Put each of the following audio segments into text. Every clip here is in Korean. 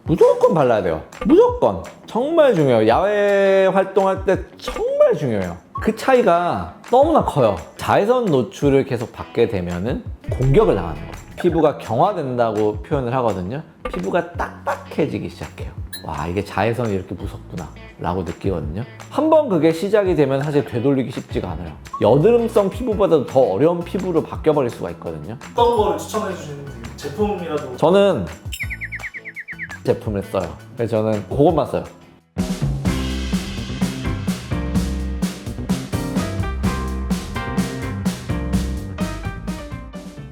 무조건 발라야 돼요. 무조건. 정말 중요해요. 야외 활동할 때 정말 중요해요. 그 차이가 너무나 커요. 자외선 노출을 계속 받게 되면은 공격을 당하는 거예요. 피부가 경화된다고 표현을 하거든요. 피부가 딱딱해지기 시작해요. 와, 이게 자외선이 이렇게 무섭구나 라고 느끼거든요. 한번 그게 시작이 되면 사실 되돌리기 쉽지가 않아요. 여드름성 피부보다도 더 어려운 피부로 바뀌어버릴 수가 있거든요. 어떤 거를 추천해 주시는 제품이라도? 저는 제품을 써요. 그래서 저는 그것만 써요.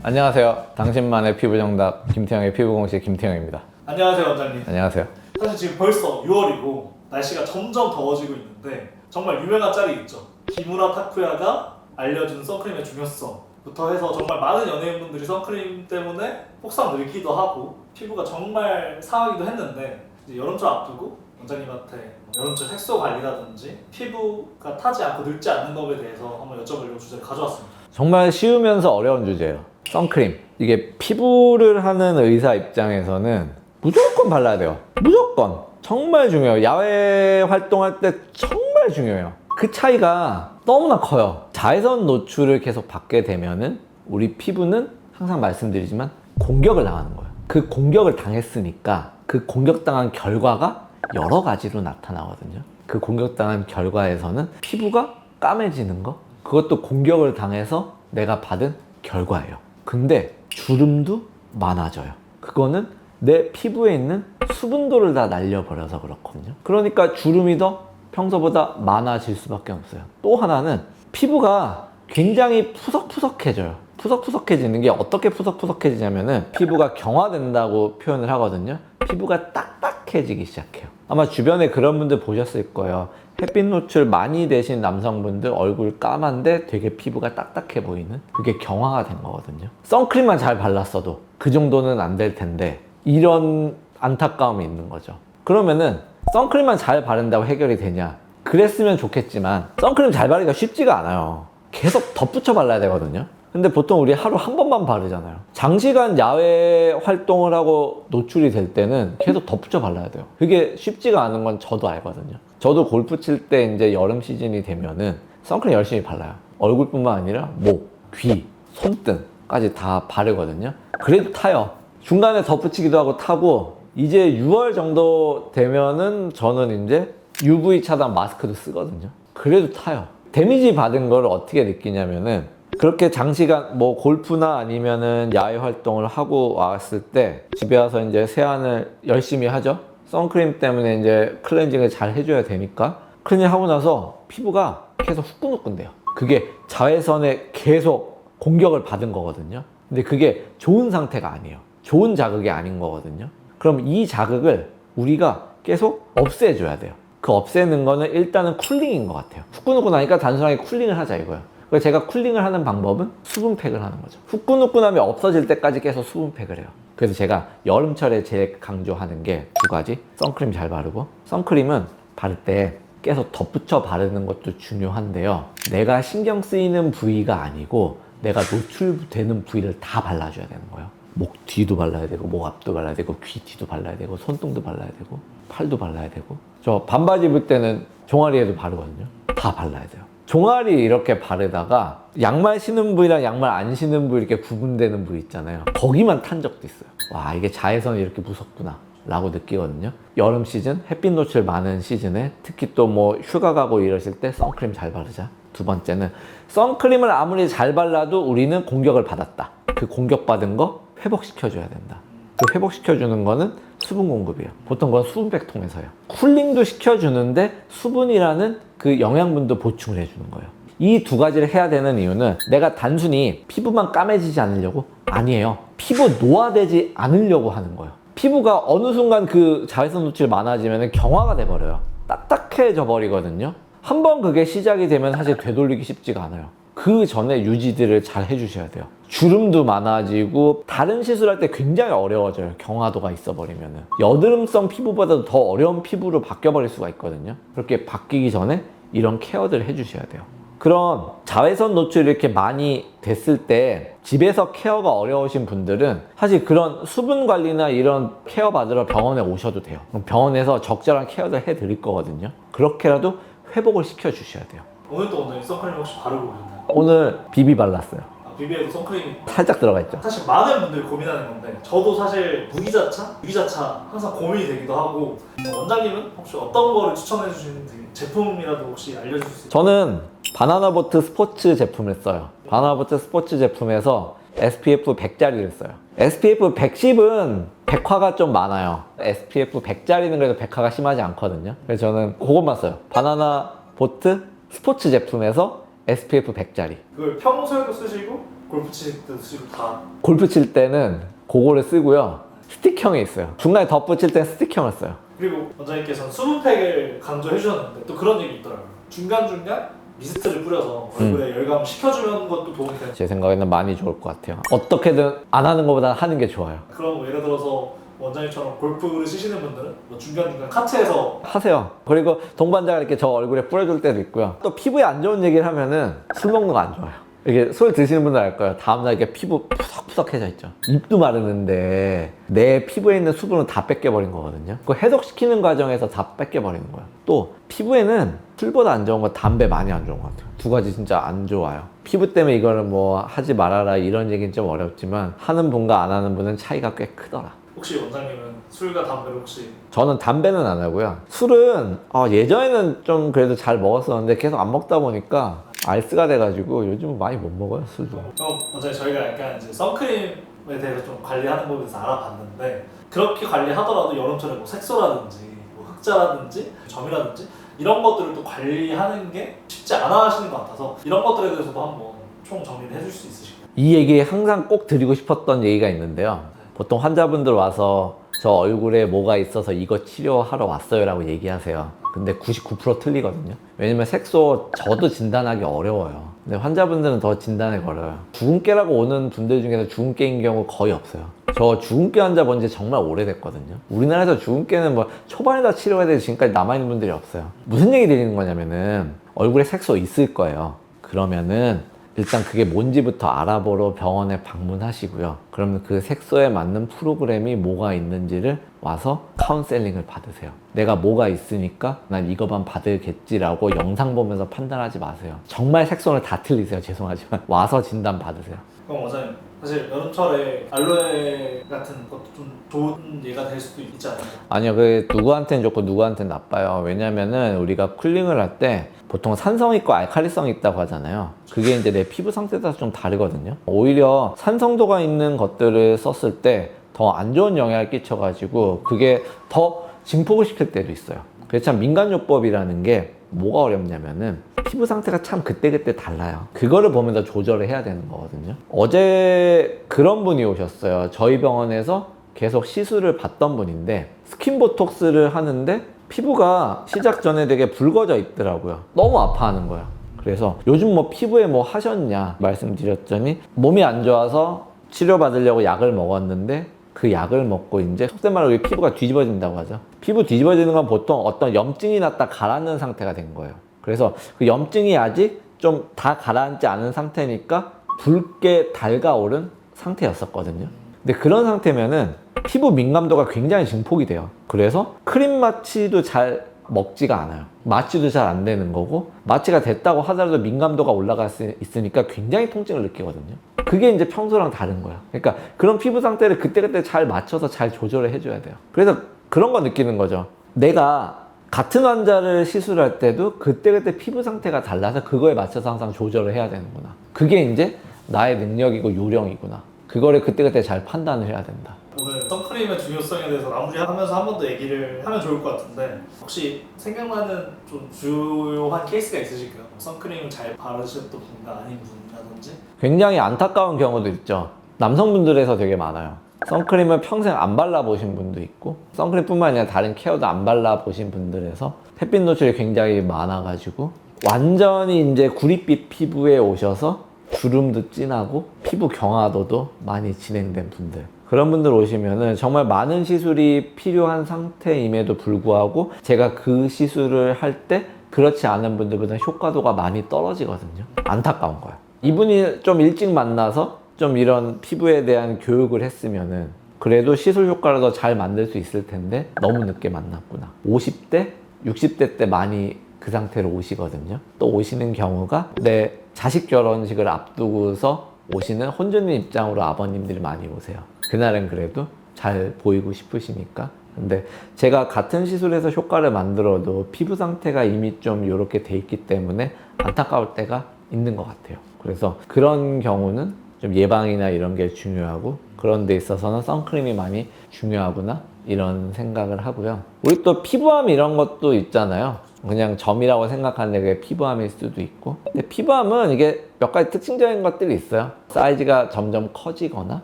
안녕하세요. 당신만의 피부 정답 김태형의 피부공식 김태형입니다. 안녕하세요, 원장님. 안녕하세요. 사실 지금 벌써 6월이고 날씨가 점점 더워지고 있는데 정말 유명한 짤이 있죠. 기무라 타쿠야가 알려준 선크림의 중요성부터 해서 정말 많은 연예인분들이 선크림 때문에 폭삭 늙기도 하고 피부가 정말 상하기도 했는데 이제 여름철 앞두고 원장님한테 여름철 색소 관리라든지 피부가 타지 않고 늙지 않는 법에 대해서 한번 여쭤보려고 주제를 가져왔습니다. 정말 쉬우면서 어려운 주제예요. 선크림. 이게 피부를 하는 의사 입장에서는 무조건 발라야 돼요. 무조건. 정말 중요해요. 야외 활동할 때 정말 중요해요. 그 차이가 너무나 커요. 자외선 노출을 계속 받게 되면은 우리 피부는 항상 말씀드리지만 공격을 당하는 거예요. 그 공격을 당했으니까 그 공격당한 결과가 여러 가지로 나타나거든요. 그 공격당한 결과에서는 피부가 까매지는 거, 그것도 공격을 당해서 내가 받은 결과예요. 근데 주름도 많아져요. 그거는 내 피부에 있는 수분도를 다 날려버려서 그렇거든요. 그러니까 주름이 더 평소보다 많아질 수밖에 없어요. 또 하나는 피부가 굉장히 푸석푸석해져요. 푸석푸석해지는 게 어떻게 푸석푸석해지냐면은 피부가 경화된다고 표현을 하거든요. 피부가 딱딱해지기 시작해요. 아마 주변에 그런 분들 보셨을 거예요. 햇빛 노출 많이 되신 남성분들 얼굴 까만데 되게 피부가 딱딱해 보이는, 그게 경화가 된 거거든요. 선크림만 잘 발랐어도 그 정도는 안 될 텐데 이런 안타까움이 있는 거죠. 그러면은 선크림만 잘 바른다고 해결이 되냐? 그랬으면 좋겠지만 선크림 잘 바르기가 쉽지가 않아요. 계속 덧붙여 발라야 되거든요. 근데 보통 우리 하루 한 번만 바르잖아요. 장시간 야외 활동을 하고 노출이 될 때는 계속 덧붙여 발라야 돼요. 그게 쉽지가 않은 건 저도 알거든요. 저도 골프 칠 때 이제 여름 시즌이 되면은 선크림 열심히 발라요. 얼굴뿐만 아니라 목, 귀, 손등까지 다 바르거든요. 그래도 타요. 중간에 덧붙이기도 하고 타고, 이제 6월 정도 되면은 저는 이제 UV 차단 마스크도 쓰거든요. 그래도 타요. 데미지 받은 걸 어떻게 느끼냐면은, 그렇게 장시간 뭐 골프나 아니면은 야외 활동을 하고 왔을 때 집에 와서 이제 세안을 열심히 하죠. 선크림 때문에 이제 클렌징을 잘 해줘야 되니까 클렌징 하고 나서 피부가 계속 후끈후끈돼요. 그게 자외선에 계속 공격을 받은 거거든요. 근데 그게 좋은 상태가 아니에요. 좋은 자극이 아닌 거거든요. 그럼 이 자극을 우리가 계속 없애줘야 돼요. 그 없애는 거는 일단은 쿨링인 것 같아요. 후끈후끈하니까 단순하게 쿨링을 하자 이거예요. 그래서 제가 쿨링을 하는 방법은 수분팩을 하는 거죠. 후끈후끈함이 없어질 때까지 계속 수분팩을 해요. 그래서 제가 여름철에 제일 강조하는 게 두 가지. 선크림 잘 바르고, 선크림은 바를 때 계속 덧붙여 바르는 것도 중요한데요. 내가 신경 쓰이는 부위가 아니고 내가 노출되는 부위를 다 발라줘야 되는 거예요. 목 뒤도 발라야 되고, 목 앞도 발라야 되고, 귀 뒤도 발라야 되고, 손등도 발라야 되고, 팔도 발라야 되고. 저 반바지 입을 때는 종아리에도 바르거든요. 다 발라야 돼요. 종아리 이렇게 바르다가 양말 신는 부위랑 양말 안 신는 부위 이렇게 구분되는 부위 있잖아요. 거기만 탄 적도 있어요. 와, 이게 자외선이 이렇게 무섭구나 라고 느끼거든요. 여름 시즌, 햇빛 노출 많은 시즌에 특히 또 뭐 휴가 가고 이러실 때 선크림 잘 바르자. 두 번째는 선크림을 아무리 잘 발라도 우리는 공격을 받았다. 그 공격받은 거 회복시켜줘야 된다. 그 회복시켜주는 거는 수분 공급이에요. 보통 그건 수분팩 통해서요. 쿨링도 시켜주는데 수분이라는 그 영양분도 보충을 해주는 거예요. 이 두 가지를 해야 되는 이유는 내가 단순히 피부만 까매지지 않으려고? 아니에요. 피부 노화되지 않으려고 하는 거예요. 피부가 어느 순간 그 자외선 노출이 많아지면 경화가 돼버려요. 딱딱해져 버리거든요. 한번 그게 시작이 되면 사실 되돌리기 쉽지가 않아요. 그 전에 유지들을 잘 해주셔야 돼요. 주름도 많아지고 다른 시술할 때 굉장히 어려워져요. 경화도가 있어버리면은. 여드름성 피부보다도 더 어려운 피부로 바뀌어버릴 수가 있거든요. 그렇게 바뀌기 전에 이런 케어들을 해주셔야 돼요. 그런 자외선 노출이 이렇게 많이 됐을 때 집에서 케어가 어려우신 분들은 사실 그런 수분 관리나 이런 케어 받으러 병원에 오셔도 돼요. 그럼 병원에서 적절한 케어를 해드릴 거거든요. 그렇게라도 회복을 시켜주셔야 돼요. 오늘도 원장님 선크림 혹시 바르고 오셨나요? 오늘 비비 발랐어요. 비비에도 선크림이 살짝 들어가 있죠. 사실 많은 분들이 고민하는 건데 저도 사실 무기자차, 유기자차 항상 고민이 되기도 하고 원장님은 혹시 어떤 거를 추천해 주시는 제품이라도 혹시 알려주실 수 있어요? 저는 바나나보트 스포츠 제품을 써요. 바나나보트 스포츠 제품에서 SPF 100짜리를 써요. SPF 110은 백화가 좀 많아요. SPF 100짜리는 그래도 백화가 심하지 않거든요. 그래서 저는 그것만 써요. 바나나보트 스포츠 제품에서 SPF 100짜리. 그걸 평소에도 쓰시고 골프 칠 때도 쓰시고 다 골프 칠 때는 그거를 쓰고요. 스틱형이 있어요. 중간에 덧붙일 때는 스틱형을 써요. 그리고 원장님께서는 수분팩을 강조해 주셨는데 또 그런 얘기 있더라고요. 중간중간 미스트를 뿌려서 얼굴에 열감 식혀주는 것도 도움이 되는 제 생각에는 많이 좋을 것 같아요. 어떻게든 안 하는 것보다 하는 게 좋아요. 그럼 뭐 예를 들어서 원장님처럼 골프를 치시는 분들은 뭐 중간중간 카트에서 하세요. 그리고 동반자가 이렇게 저 얼굴에 뿌려줄 때도 있고요. 또 피부에 안 좋은 얘기를 하면은 술 먹는 거 안 좋아요. 이게 술 드시는 분들 알 거예요. 다음날 이렇게 피부 푸석푸석해져 있죠. 입도 마르는데 내 피부에 있는 수분은 다 뺏겨버린 거거든요. 그 해독시키는 과정에서 다 뺏겨버리는 거예요. 또 피부에는 술보다 안 좋은 건 담배 많이 안 좋은 것 같아요. 두 가지 진짜 안 좋아요. 피부 때문에 이거를 뭐 하지 말아라 이런 얘기는 좀 어렵지만 하는 분과 안 하는 분은 차이가 꽤 크더라. 혹시 원장님은 술과 담배를 혹시 저는 담배는 안 하고요. 술은 예전에는 좀 그래도 잘 먹었었는데 계속 안 먹다 보니까 알스가 돼가지고 요즘은 많이 못 먹어요, 술도. 그럼 원장님 저희가 약간 이제 선크림에 대해서 좀 관리하는 법에 대해서 알아봤는데 그렇게 관리하더라도 여름철에 뭐 색소라든지 뭐 흑자라든지 점이라든지 이런 것들을 또 관리하는 게 쉽지 않아 하시는 것 같아서 이런 것들에 대해서도 한번 총 정리를 해줄 수 있으실까요? 이 얘기 항상 꼭 드리고 싶었던 얘기가 있는데요. 보통 환자분들 와서 저 얼굴에 뭐가 있어서 이거 치료하러 왔어요 라고 얘기하세요. 근데 99% 틀리거든요. 왜냐면 색소 저도 진단하기 어려워요. 근데 환자분들은 더 진단을 걸어요. 주근깨라고 오는 분들 중에서 주근깨인 경우 거의 없어요. 저 주근깨 환자 본 지 정말 오래됐거든요. 우리나라에서 주근깨는 뭐 초반에다 치료해야 되지 지금까지 남아있는 분들이 없어요. 무슨 얘기 드리는 거냐면은 얼굴에 색소 있을 거예요. 그러면은 일단 그게 뭔지부터 알아보러 병원에 방문하시고요. 그러면 그 색소에 맞는 프로그램이 뭐가 있는지를 와서 카운셀링을 받으세요. 내가 뭐가 있으니까 난 이거만 받을겠지라고 영상 보면서 판단하지 마세요. 정말 색소는 다 틀리세요. 죄송하지만 와서 진단 받으세요. 그럼 원장님 사실 여름철에 알로에 같은 것도 좀 좋은 예가 될 수도 있지 않나요? 아니요, 그 누구한테는 좋고 누구한테는 나빠요. 왜냐면은 우리가 쿨링을 할 때 보통 산성 있고 알칼리성 있다고 하잖아요. 그게 이제 내 피부 상태에 따라서 좀 다르거든요. 오히려 산성도가 있는 것들을 썼을 때 더 안 좋은 영향을 끼쳐가지고 그게 더 증폭을 시킬 때도 있어요. 그래서 참 민간요법이라는 게 뭐가 어렵냐면은 피부 상태가 참 그때그때 달라요. 그거를 보면서 조절을 해야 되는 거거든요. 어제 그런 분이 오셨어요. 저희 병원에서 계속 시술을 받던 분인데 스킨보톡스를 하는데 피부가 시작 전에 되게 붉어져 있더라고요. 너무 아파하는 거예요. 그래서 요즘 뭐 피부에 뭐 하셨냐 말씀드렸더니 몸이 안 좋아서 치료받으려고 약을 먹었는데 그 약을 먹고 이제 속된 말로 우리 피부가 뒤집어진다고 하죠. 피부 뒤집어지는 건 보통 어떤 염증이 났다 가라앉는 상태가 된 거예요. 그래서 그 염증이 아직 좀 다 가라앉지 않은 상태니까 붉게 달가오른 상태였었거든요. 근데 그런 상태면은 피부 민감도가 굉장히 증폭이 돼요. 그래서 크림 마취도 잘 먹지가 않아요. 마취도 잘 안 되는 거고 마취가 됐다고 하더라도 민감도가 올라가 있으니까 굉장히 통증을 느끼거든요. 그게 이제 평소랑 다른 거야. 그러니까 그런 피부 상태를 그때그때 잘 맞춰서 잘 조절을 해줘야 돼요. 그래서 그런 거 느끼는 거죠. 내가 같은 환자를 시술할 때도 그때그때 피부 상태가 달라서 그거에 맞춰서 항상 조절을 해야 되는구나. 그게 이제 나의 능력이고 요령이구나. 그거를 그때그때 잘 판단을 해야 된다. 오늘 선크림의 중요성에 대해서 마무리하면서 한 번 더 얘기를 하면 좋을 것 같은데 혹시 생각나는 좀 주요한 케이스가 있으실까요? 선크림을 잘 바르셨던 분과 아닌 분이라든지 굉장히 안타까운 경우도 있죠. 남성분들에서 되게 많아요. 선크림을 평생 안 발라보신 분도 있고 선크림뿐만 아니라 다른 케어도 안 발라보신 분들에서 햇빛 노출이 굉장히 많아가지고 완전히 이제 구릿빛 피부에 오셔서 주름도 진하고 피부 경화도도 많이 진행된 분들, 그런 분들 오시면은 정말 많은 시술이 필요한 상태임에도 불구하고 제가 그 시술을 할 때 그렇지 않은 분들보다 효과도가 많이 떨어지거든요. 안타까운 거야. 이분이 좀 일찍 만나서 좀 이런 피부에 대한 교육을 했으면은 그래도 시술 효과를 더 잘 만들 수 있을 텐데 너무 늦게 만났구나. 50대, 60대 때 많이 그 상태로 오시거든요. 또 오시는 경우가 내 자식 결혼식을 앞두고서 오시는 혼주님 입장으로 아버님들이 많이 오세요. 그날은 그래도 잘 보이고 싶으시니까. 근데 제가 같은 시술에서 효과를 만들어도 피부 상태가 이미 좀 이렇게 돼 있기 때문에 안타까울 때가 있는 것 같아요. 그래서 그런 경우는 좀 예방이나 이런 게 중요하고 그런 데 있어서는 선크림이 많이 중요하구나 이런 생각을 하고요. 우리 또 피부암 이런 것도 있잖아요. 그냥 점이라고 생각하는데 그게 피부암일 수도 있고. 근데 피부암은 이게 몇 가지 특징적인 것들이 있어요. 사이즈가 점점 커지거나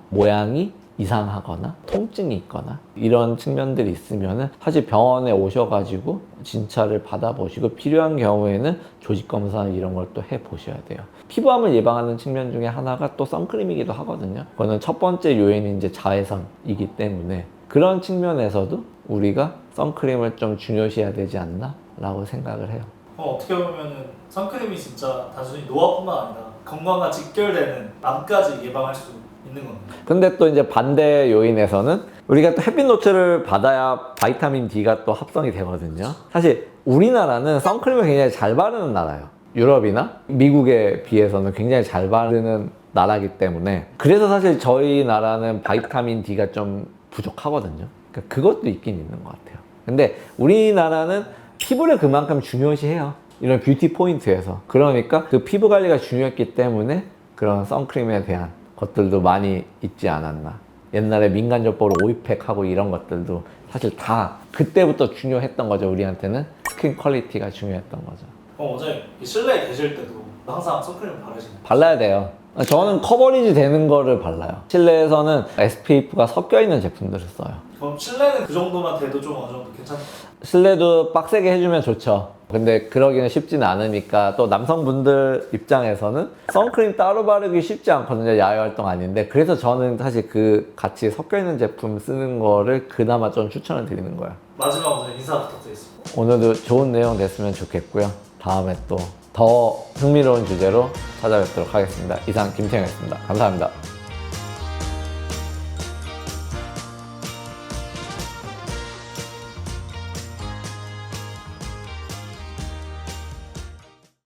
모양이 이상하거나 통증이 있거나 이런 측면들이 있으면은 사실 병원에 오셔가지고 진찰을 받아보시고 필요한 경우에는 조직 검사 이런 걸 또 해보셔야 돼요. 피부암을 예방하는 측면 중에 하나가 또 선크림이기도 하거든요. 그거는 첫 번째 요인이 이제 자외선이기 때문에 그런 측면에서도 우리가 선크림을 좀 중요시해야 되지 않나 라고 생각을 해요. 어떻게 보면은 선크림이 진짜 단순히 노화뿐만 아니라 건강과 직결되는 암까지 예방할 수 있는 겁니다. 근데 또 이제 반대 요인에서는 우리가 또 햇빛 노출을 받아야 바이타민 D가 또 합성이 되거든요. 사실 우리나라는 선크림을 굉장히 잘 바르는 나라예요. 유럽이나 미국에 비해서는 굉장히 잘 바르는 나라이기 때문에 그래서 사실 저희 나라는 바이타민 D가 좀 부족하거든요. 그러니까 그것도 있긴 있는 것 같아요. 근데 우리나라는 피부를 그만큼 중요시해요. 이런 뷰티 포인트에서. 그러니까 그 피부 관리가 중요했기 때문에 그런 선크림에 대한 것들도 많이 있지 않았나. 옛날에 민간요법으로 오이팩하고 이런 것들도 사실 다 그때부터 중요했던 거죠. 우리한테는 스킨 퀄리티가 중요했던 거죠. 어제 실내에 계실 때도 항상 선크림을 바르시나요? 발라야 돼요. 저는 커버리지 되는 거를 발라요. 실내에서는 SPF가 섞여 있는 제품들을 써요. 그럼 실내는 그 정도만 돼도 좀 어느 정도 괜찮나요? 실내도 빡세게 해주면 좋죠. 근데 그러기는 쉽지는 않으니까 또 남성분들 입장에서는 선크림 따로 바르기 쉽지 않거든요. 야외 활동 아닌데. 그래서 저는 사실 그 같이 섞여 있는 제품 쓰는 거를 그나마 좀 추천을 드리는 거예요. 마지막으로 인사 부탁드리겠습니다. 오늘도 좋은 내용 됐으면 좋겠고요. 다음에 또 더 흥미로운 주제로 찾아뵙도록 하겠습니다. 이상 김태형이었습니다. 감사합니다.